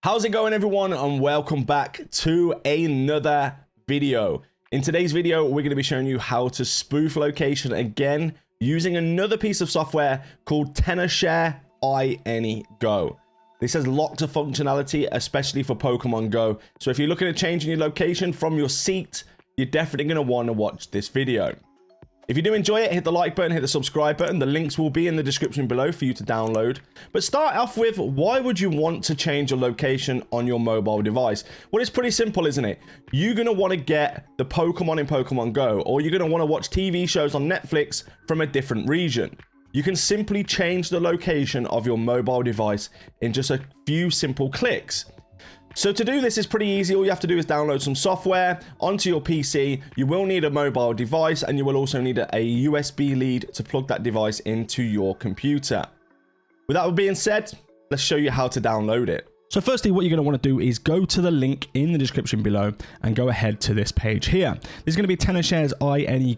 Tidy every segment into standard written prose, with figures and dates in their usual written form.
How's it going, everyone, and welcome back to another video. In today's video, we're going to be showing you how to spoof location again using another piece of software called Tenorshare Go. This has lots of functionality, especially for Pokemon Go. So if you're looking at changing your location from your seat, you're definitely going to want to watch this video. If you do enjoy it, hit the like button, hit the subscribe button. The links will be in the description below for you to download. But start off with, why would you want to change your location on your mobile device? Well, it's pretty simple, isn't it? You're going to want to get the Pokemon in Pokemon Go, or you're going to want to watch TV shows on Netflix from a different region. You can simply change the location of your mobile device in just a few simple clicks. So to do this is pretty easy. All you have to do is download some software onto your PC. You will need a mobile device, and you will also need a USB lead to plug that device into your computer. With that being said, let's show you how to download it. So firstly, what you're going to want to do is go to the link in the description below and go ahead to this page here. This is going to be Tenoshare's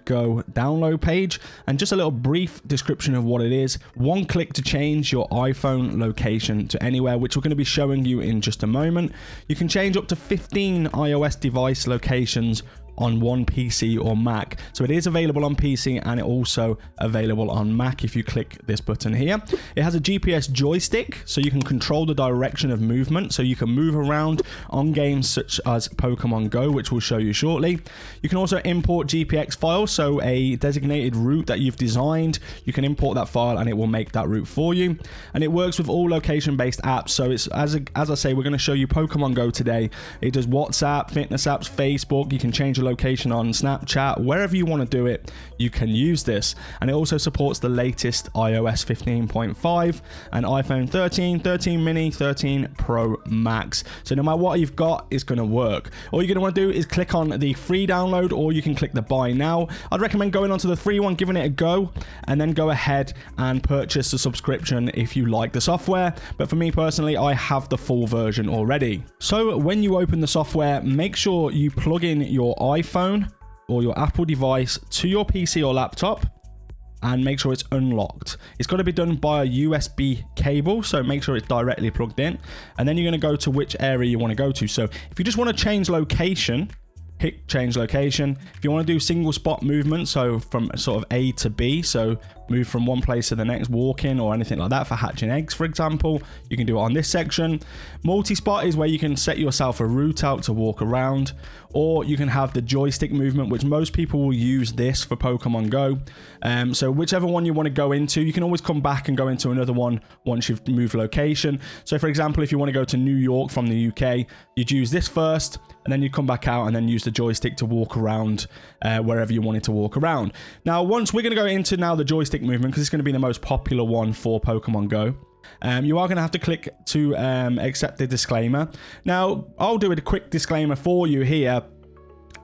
Go download page, and just a little brief description of what it is. One click to change your iPhone location to anywhere, which we're going to be showing you in just a moment. You can change up to 15 iOS device locations on one PC or Mac. So it is available on PC and it also available on Mac if you click this button here. It has a GPS joystick, so you can control the direction of movement, so you can move around on games such as Pokemon Go, which we'll show you shortly. You can also import GPX files, so a designated route that you've designed, you can import that file and it will make that route for you. And it works with all location-based apps. So it's as I say, we're going to show you Pokemon Go today. It does WhatsApp, fitness apps, Facebook. You can change the location on Snapchat, wherever you want to do it, you can use this. And it also supports the latest iOS 15.5 and iPhone 13, 13 mini, 13 Pro Max. So no matter what you've got, it's going to work. All you're going to want to do is click on the free download, or you can click the buy now. I'd recommend going onto the free one, giving it a go, and then go ahead and purchase the subscription if you like the software. But for me personally, I have the full version already. So when you open the software, make sure you plug in your iPhone or your Apple device to your PC or laptop and make sure it's unlocked. It's got to be done by a USB cable, so make sure it's directly plugged in, and then you're going to go to which area you want to go to. So if you just want to change location, hit change location. If you want to do single spot movement, so from sort of A to B, so move from one place to the next, walking or anything like that for hatching eggs, for example, you can do it on this section. Multi-spot is where you can set yourself a route out to walk around, or you can have the joystick movement, which most people will use this for Pokemon Go. So whichever one you want to go into, you can always come back and go into another one once you've moved location. So for example, if you want to go to New York from the UK, you'd use this first, and then you come back out and then use the joystick to walk around wherever you wanted to walk around. Now, once we're going to go into now the joystick movement, because it's going to be the most popular one for Pokemon Go. You are going to have to click to accept the disclaimer. Now, I'll do a quick disclaimer for you here.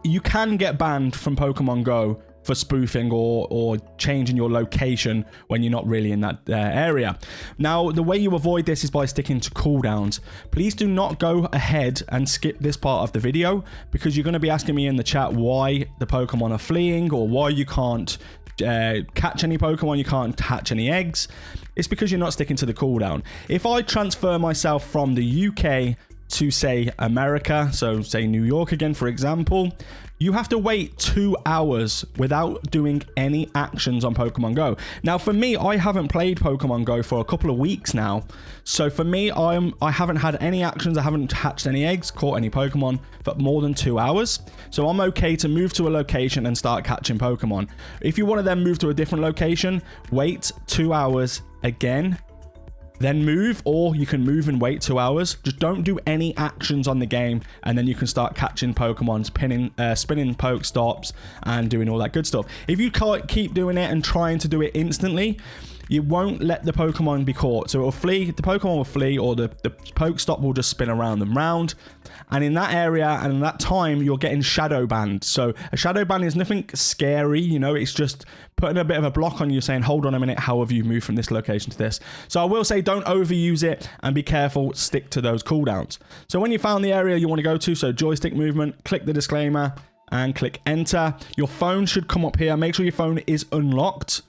You can get banned from Pokemon Go for spoofing or changing your location when you're not really in that area. Now, the way you avoid this is by sticking to cooldowns. Please do not go ahead and skip this part of the video, because you're going to be asking me in the chat why the Pokemon are fleeing, or why you can't catch any Pokemon, you can't hatch any eggs. It's because you're not sticking to the cooldown. If I transfer myself from the UK to, say, America, so say New York again, for example, you have to wait 2 hours without doing any actions on Pokemon Go. Now, for me, I haven't played Pokemon Go for a couple of weeks now. So for me, I haven't had any actions. I haven't hatched any eggs, caught any Pokemon for more than 2 hours. So I'm okay to move to a location and start catching Pokemon. If you want to then move to a different location, wait 2 hours again, then move, or you can move and wait 2 hours. Just don't do any actions on the game, and then you can start catching Pokemons, spinning Pokestops, and doing all that good stuff. If you keep doing it and trying to do it instantly, you won't let the Pokemon be caught. So it'll flee, the Pokemon will flee, or the Pokestop will just spin around and round. And in that area and in that time, you're getting shadow banned. So a shadow ban is nothing scary, you know, it's just putting a bit of a block on you saying, hold on a minute, how have you moved from this location to this? So I will say, don't overuse it and be careful, stick to those cooldowns. So when you found the area you want to go to, so joystick movement, click the disclaimer and click enter. Your phone should come up here. Make sure your phone is unlocked.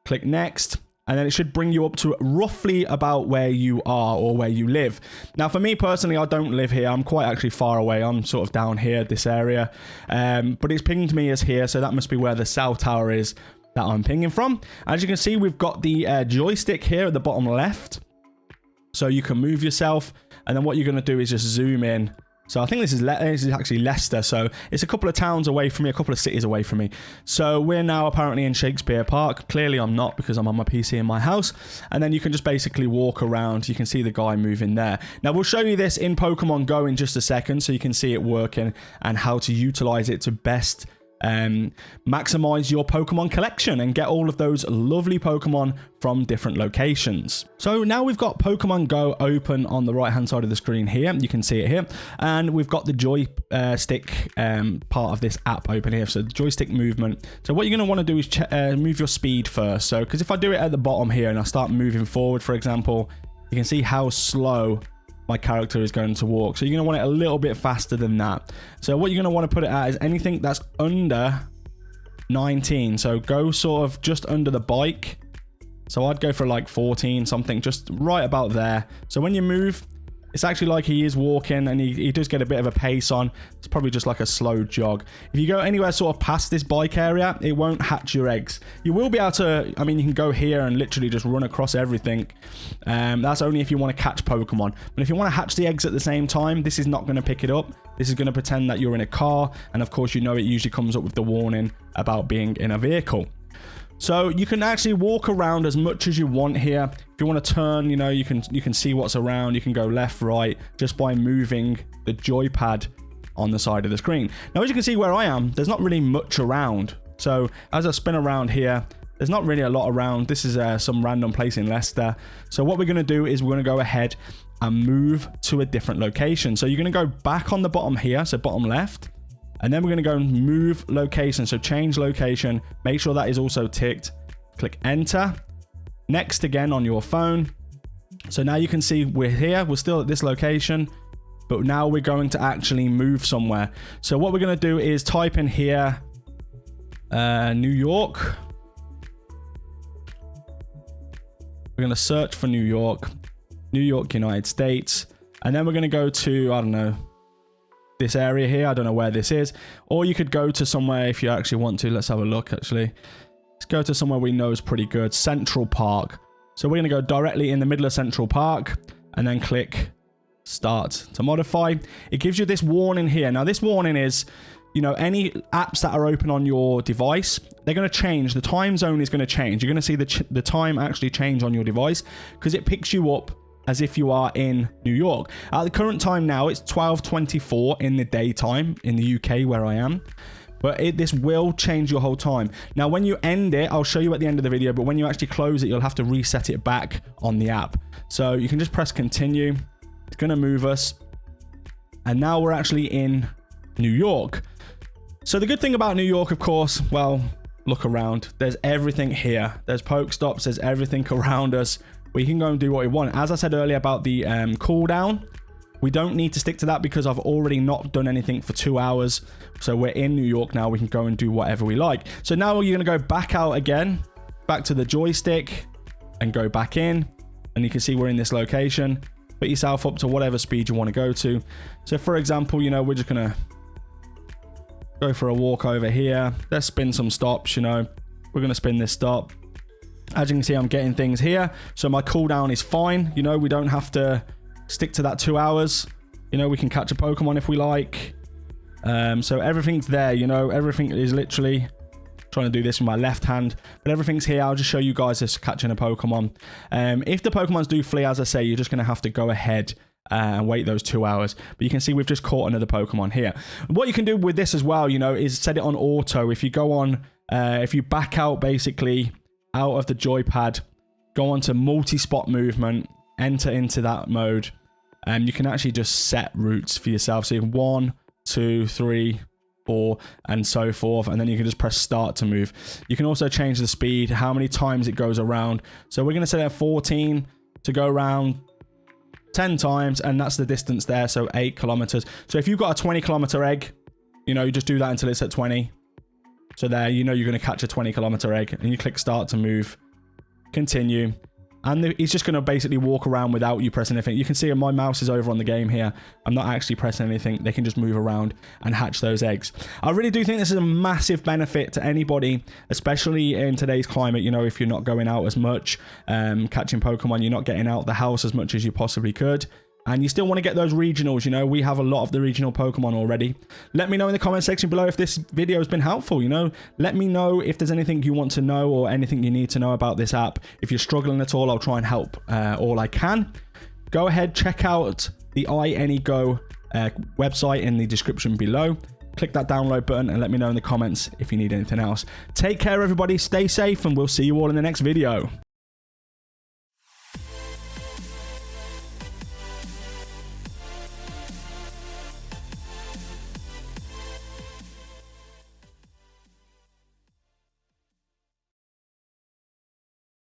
Click next. and then it should bring you up to roughly about where you are or where you live. Now, for me personally, I don't live here. I'm quite actually far away. I'm sort of down here, this area. But it's pinged me as here, so that must be where the cell tower is that I'm pinging from. As you can see, we've got the joystick here at the bottom left. So you can move yourself, and then what you're going to do is just zoom in. So I think this is actually Leicester, so it's a couple of towns away from me, a couple of cities away from me. So we're now apparently in Shakespeare Park. Clearly I'm not, because I'm on my PC in my house. And then you can just basically walk around. You can see the guy moving there. Now we'll show you this in Pokemon Go in just a second, so you can see it working and how to utilize it to best maximize your Pokemon collection and get all of those lovely Pokemon from different locations. So now we've got Pokemon Go open on the right hand side of the screen here. You can see it here, and we've got the joystick part of this app open here. So the joystick movement. So what you're going to want to do is move your speed first. So because if I do it at the bottom here and I start moving forward, for example, you can see how slow my character is going to walk. So you're going to want it a little bit faster than that. So what you're going to want to put it at is anything that's under 19. So go sort of just under the bike. So I'd go for like 14 something, just right about there. So when you move, it's actually like he is walking, and he does get a bit of a pace on. It's probably just like a slow jog. If you go anywhere sort of past this bike area, it won't hatch your eggs. You will be able to, I mean, you can go here and literally just run across everything. That's only if you want to catch Pokemon. But if you want to hatch the eggs at the same time, this is not going to pick it up. This is going to pretend that you're in a car. And of course, you know, it usually comes up with the warning about being in a vehicle. So you can actually walk around as much as you want here. If you want to turn, you know, you can see what's around. You can go left, right, just by moving the joypad on the side of the screen. Now, as you can see where I am, there's not really much around. So as I spin around here, there's not really a lot around. This is some random place in Leicester. So what we're going to do is we're going to go ahead and move to a different location. So you're going to go back on the bottom here, so bottom left. And then we're going to go and move location. So change location. Make sure that is also ticked. Click enter. Next again on your phone. So now you can see we're here. We're still at this location. But now we're going to actually move somewhere. So what we're going to do is type in here New York. We're going to search for New York. New York, United States. And then we're going to go to, I don't know, this area here. I don't know where this is, or you could go to somewhere if you actually want to. Let's have a look. Actually, let's go to somewhere we know is pretty good. Central Park. So we're going to go directly in the middle of Central Park and then click start to modify. It gives you this warning here. Now this warning is, you know, any apps that are open on your device, they're going to change. The time zone is going to change. You're going to see the time actually change on your device because it picks you up as if you are in New York. At the current time now, it's 12:24 in the daytime in the UK where I am. But this will change your whole time. Now, when you end it, I'll show you at the end of the video, but when you actually close it, you'll have to reset it back on the app. So you can just press continue. It's going to move us. And now we're actually in New York. So the good thing about New York, of course, well, look around. There's everything here. There's Pokestops. There's everything around us. We can go and do what we want. As I said earlier about the cooldown, we don't need to stick to that because I've already not done anything for 2 hours. So we're in New York now. We can go and do whatever we like. So now you're going to go back out again, back to the joystick and go back in. And you can see we're in this location. Put yourself up to whatever speed you want to go to. So for example, you know, we're just going to go for a walk over here. Let's spin some stops, you know. We're going to spin this stop. As you can see, I'm getting things here. So my cooldown is fine. You know, we don't have to stick to that 2 hours. You know, we can catch a Pokemon if we like. So everything's there, you know. Everything is literally trying to do this with my left hand. But everything's here. I'll just show you guys this catching a Pokemon. If the Pokemons do flee, as I say, you're just going to have to go ahead and wait those 2 hours. But you can see we've just caught another Pokemon here. What you can do with this as well, you know, is set it on auto. If you go on, if you back out basically out of the joypad, go on to multi-spot movement, enter into that mode, and you can actually just set routes for yourself. So you can 1, 2, 3, 4, and so forth, and then you can just press start to move. You can also change the speed, how many times it goes around. So we're going to set it at 14 to go around 10 times, and that's the distance there, so 8 kilometers. So if you've got a 20-kilometer egg, you know, you just do that until it's at 20. So there, you know you're going to catch a 20-kilometer egg, and you click start to move. continue. And he's just going to basically walk around without you pressing anything. You can see my mouse is over on the game here. I'm not actually pressing anything. They can just move around and hatch those eggs. I really do think this is a massive benefit to anybody, especially in today's climate. You know, if you're not going out as much, catching Pokemon, you're not getting out the house as much as you possibly could. And you still want to get those regionals, you know, we have a lot of the regional Pokemon already. Let me know in the comment section below if this video has been helpful, you know. Let me know if there's anything you want to know or anything you need to know about this app. If you're struggling at all, I'll try and help all I can. Go ahead, check out the iAnyGo website in the description below. Click that download button and let me know in the comments if you need anything else. Take care, everybody. Stay safe, and we'll see you all in the next video.